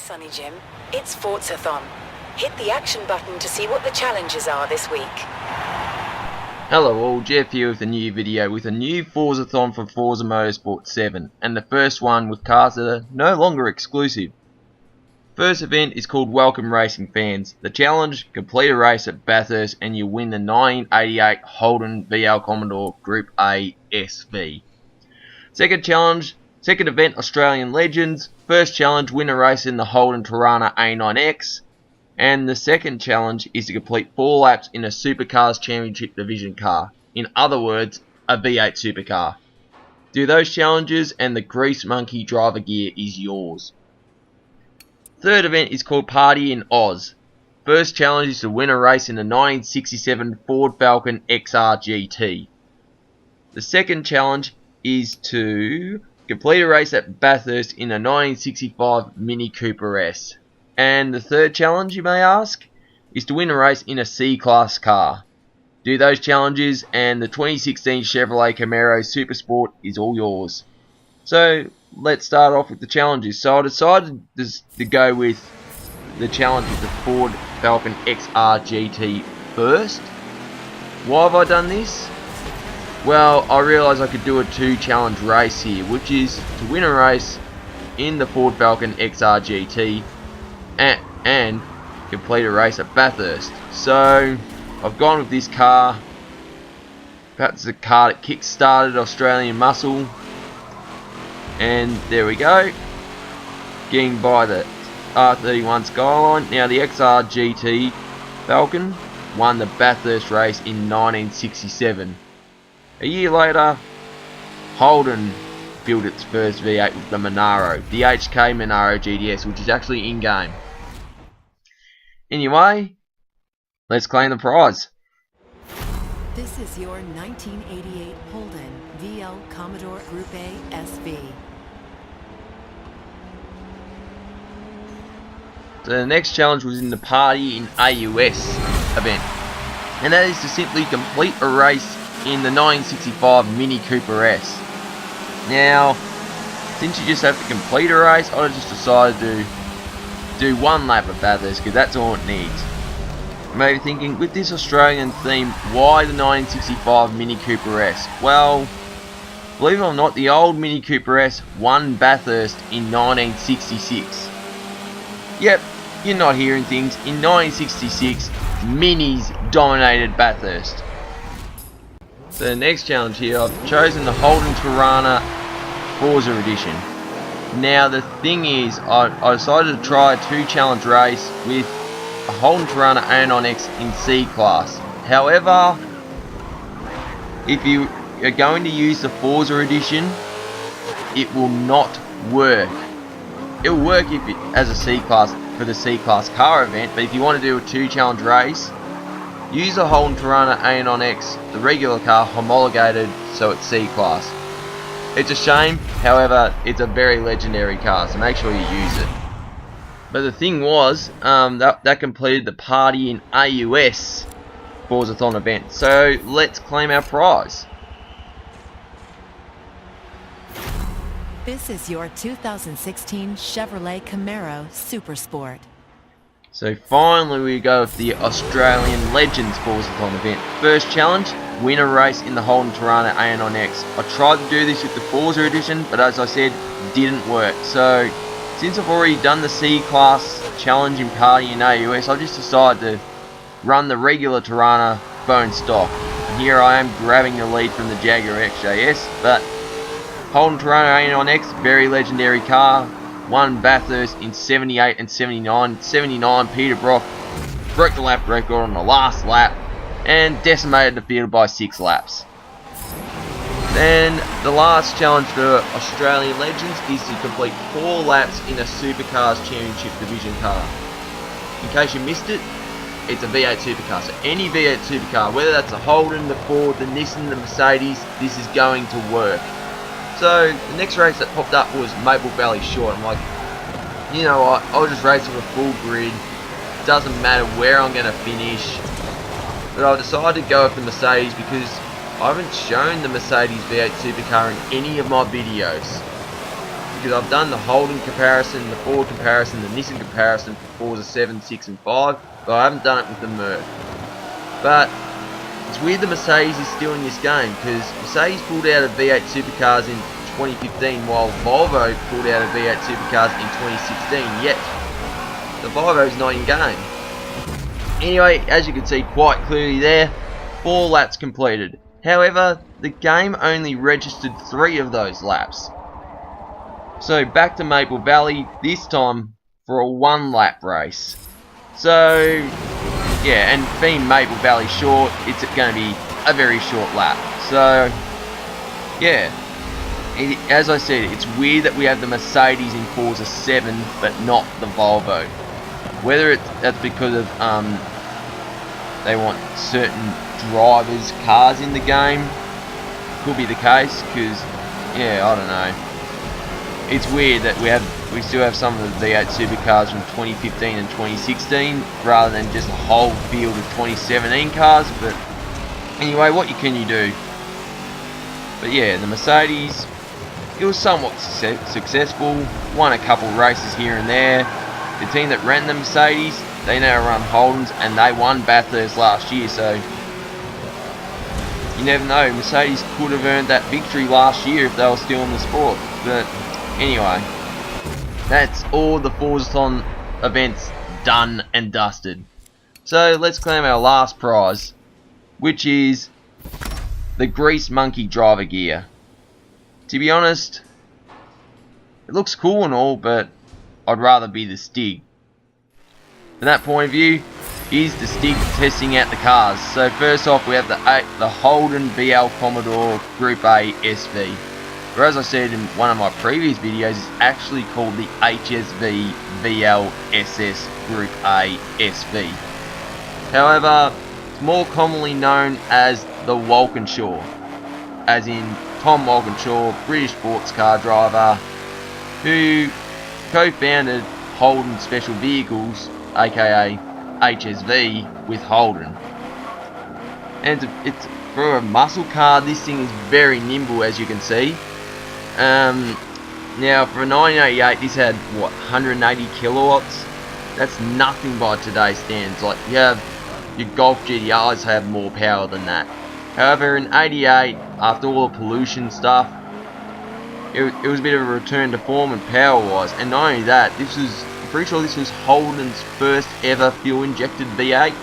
Sonny Jim. It's Forzathon. Hit the action button to see what the challenges are this week. Hello all, Jeff here with a new video with a new Forzathon for Forza Motorsport 7, and the first one with cars that are no longer exclusive. First event is called Welcome Racing Fans. The challenge: complete a race at Bathurst and you win the 1988 Holden VL Commodore Group A SV. Second event, Australian Legends. First challenge, win a race in the Holden Tirana A9X. And the second challenge is to complete 4 laps in a Supercars Championship Division car. In other words, a V8 supercar. Do those challenges and the Grease Monkey driver gear is yours. Third event is called Party in Oz. First challenge is to win a race in the 1967 Ford Falcon XR GT. The second challenge is to complete a race at Bathurst in a 1965 Mini Cooper S. And the third challenge, you may ask, is to win a race in a C-Class car. Do those challenges and the 2016 Chevrolet Camaro Super Sport is all yours. So let's start off with the challenges. So I decided to go with the challenge with the Ford Falcon XR GT first. Why have I done this? Well, I realised I could do a 2-challenge race here, which is to win a race in the Ford Falcon XR GT and complete a race at Bathurst. So I've gone with this car. Perhaps the car that kick-started Australian muscle. And there we go. Getting by the R31 Skyline. Now the XR GT Falcon won the Bathurst race in 1967. A year later, Holden built its first V8 with the Monaro, the HK Monaro GTS, which is actually in-game. Anyway, let's claim the prize. This is your 1988 Holden VL Commodore Group A SV. So the next challenge was in the Party in AUS event, and that is to simply complete a race in the 1965 Mini Cooper S. Now, since you just have to complete a race, I just decided to do 1 lap of Bathurst because that's all it needs. You may be thinking, with this Australian theme, why the 1965 Mini Cooper S? Well, believe it or not, the old Mini Cooper S won Bathurst in 1966. Yep, you're not hearing things. In 1966, Minis dominated Bathurst. So the next challenge here, I've chosen the Holden Tirana Forza Edition. Now the thing is, I decided to try a 2-challenge race with a Holden Tirana A9X in C-Class. However, if you are going to use the Forza Edition, it will not work. It will work if as a C-Class for the C-Class car event, but if you want to do a 2-challenge race, use the Holden Tirana A9X, the regular car, homologated so it's C-Class. It's a shame, however, it's a very legendary car, so make sure you use it. But the thing was, that completed the Party in AUS Forzathon event. So let's claim our prize. This is your 2016 Chevrolet Camaro Super Sport. So finally we go with the Australian Legends Forzathon event. First challenge, win a race in the Holden Tirana A9X. I tried to do this with the Forza Edition, but as I said, didn't work. So since I've already done the C-Class challenge in Party in AUS, I just decided to run the regular Tirana bone stock. And here I am grabbing the lead from the Jaguar XJS, but Holden Tirana A9X, very legendary car. Won Bathurst in 78 and 79. 79, Peter Brock broke the lap record on the last lap and decimated the field by 6 laps. Then the last challenge for Australian Legends is to complete 4 laps in a Supercars Championship Division car. In case you missed it, it's a V8 supercar. So any V8 supercar, whether that's a Holden, the Ford, the Nissan, the Mercedes, this is going to work. So the next race that popped up was Maple Valley Short. I'm like, you know what, I'll just race with a full grid. Doesn't matter where I'm going to finish. But I decided to go with the Mercedes because I haven't shown the Mercedes V8 supercar in any of my videos. because I've done the Holden comparison, the Ford comparison, the Nissan comparison for Forza 7, 6 and 5, but I haven't done it with the Merc. But it's weird the Mercedes is still in this game, because Mercedes pulled out of V8 supercars in 2015 while Volvo pulled out of V8 supercars in 2016, yet the Volvo's not in game. Anyway, as you can see quite clearly there, 4 laps completed. However, the game only registered 3 of those laps. So back to Maple Valley, this time for a 1 lap race. So yeah, and being Maple Valley short, it's going to be a very short lap. So yeah, as I said, it's weird that we have the Mercedes in Forza 7 but not the Volvo. Whether that's because of they want certain drivers' cars in the game, could be the case. Because yeah, I don't know. It's weird that we still have some of the V8 supercars from 2015 and 2016 rather than just a whole field of 2017 cars. But anyway, what can you do? But yeah, the Mercedes, it was somewhat successful. Won a couple races here and there. The team that ran the Mercedes, they now run Holdens, and they won Bathurst last year, so you never know. Mercedes could have earned that victory last year if they were still in the sport. But anyway, that's all the Forzathon events done and dusted. So let's claim our last prize, which is the Grease Monkey driver gear. To be honest, it looks cool and all, but I'd rather be the Stig. From that point of view, is the Stig testing out the cars. So first off, we have the Holden VL Commodore Group A SV. Or as I said in one of my previous videos, it's actually called the HSV VL SS Group A SV. However, it's more commonly known as the Walkinshaw, as in Tom Walkinshaw, British sports car driver, who co-founded Holden Special Vehicles, aka HSV, with Holden. And it's for a muscle car, this thing is very nimble, as you can see. Now for 1988, this had what, 180 kilowatts. That's nothing by today's standards. Like, you have your Golf GTRs have more power than that. However, in 88, after all the pollution stuff, it was a bit of a return to form and power wise. And not only that, I'm pretty sure this was Holden's first ever fuel injected V8.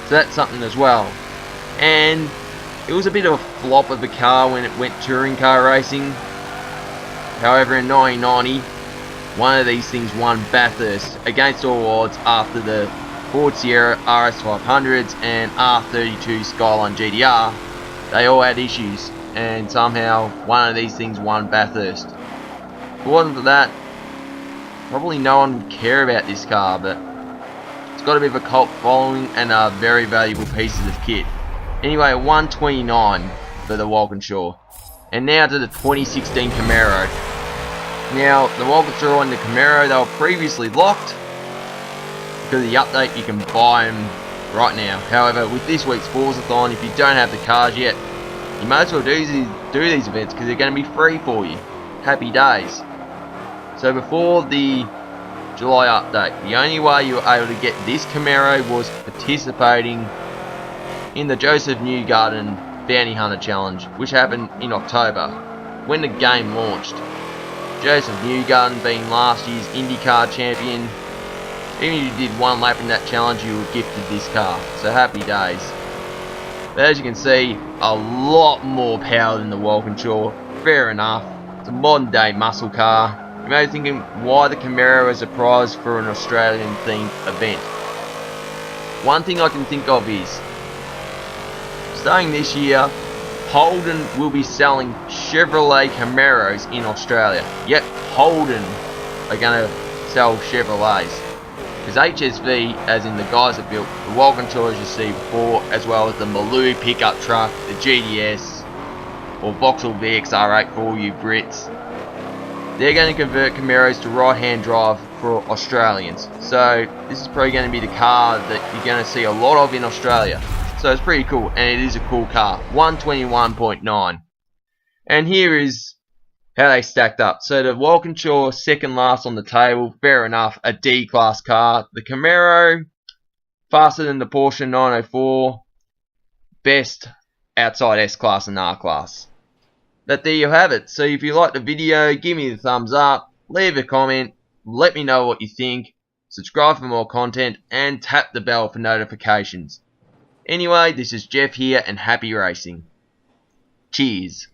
So that's something as well. And it was a bit of a flop of a car when it went touring car racing. However, in 1990, one of these things won Bathurst against all odds after the Ford Sierra RS500s and R32 Skyline GTR. They all had issues, and somehow one of these things won Bathurst. If it wasn't for that, probably no one would care about this car, but it's got a bit of a cult following and are very valuable pieces of kit. Anyway, 129 for the Walkinshaw. And now to the 2016 Camaro. Now, the Walkinshaw and the Camaro, they were previously locked. Because of the update, you can buy them right now. However, with this week's Forzathon, if you don't have the cars yet, you may as well do these events because they're going to be free for you. Happy days. So before the July update, the only way you were able to get this Camaro was participating in the Joseph Newgarden Bounty Hunter Challenge, which happened in October, when the game launched. Joseph Newgarden being last year's IndyCar champion. Even if you did one lap in that challenge, you were gifted this car. So happy days. But as you can see, a lot more power than the Walkinshaw. Fair enough. It's a modern day muscle car. You may be thinking, why the Camaro as a prize for an Australian themed event? One thing I can think of is, starting this year, Holden will be selling Chevrolet Camaros in Australia. Yep, Holden are going to sell Chevrolets. Because HSV, as in the guys that built the Walkinshaw as you see before, as well as the Maloo pickup truck, the GDS, or Vauxhall VXR8 for all you Brits, they're going to convert Camaros to right-hand drive for Australians. So this is probably going to be the car that you're going to see a lot of in Australia. So it's pretty cool, and it is a cool car. 121.9. And here is how they stacked up. So the Walkinshaw, second last on the table, fair enough, a D-class car. The Camaro, faster than the Porsche 904, best outside S-Class and R-Class. But there you have it. So if you liked the video, give me the thumbs up, leave a comment, let me know what you think, subscribe for more content, and tap the bell for notifications. Anyway, this is Jeff here, and happy racing. Cheers.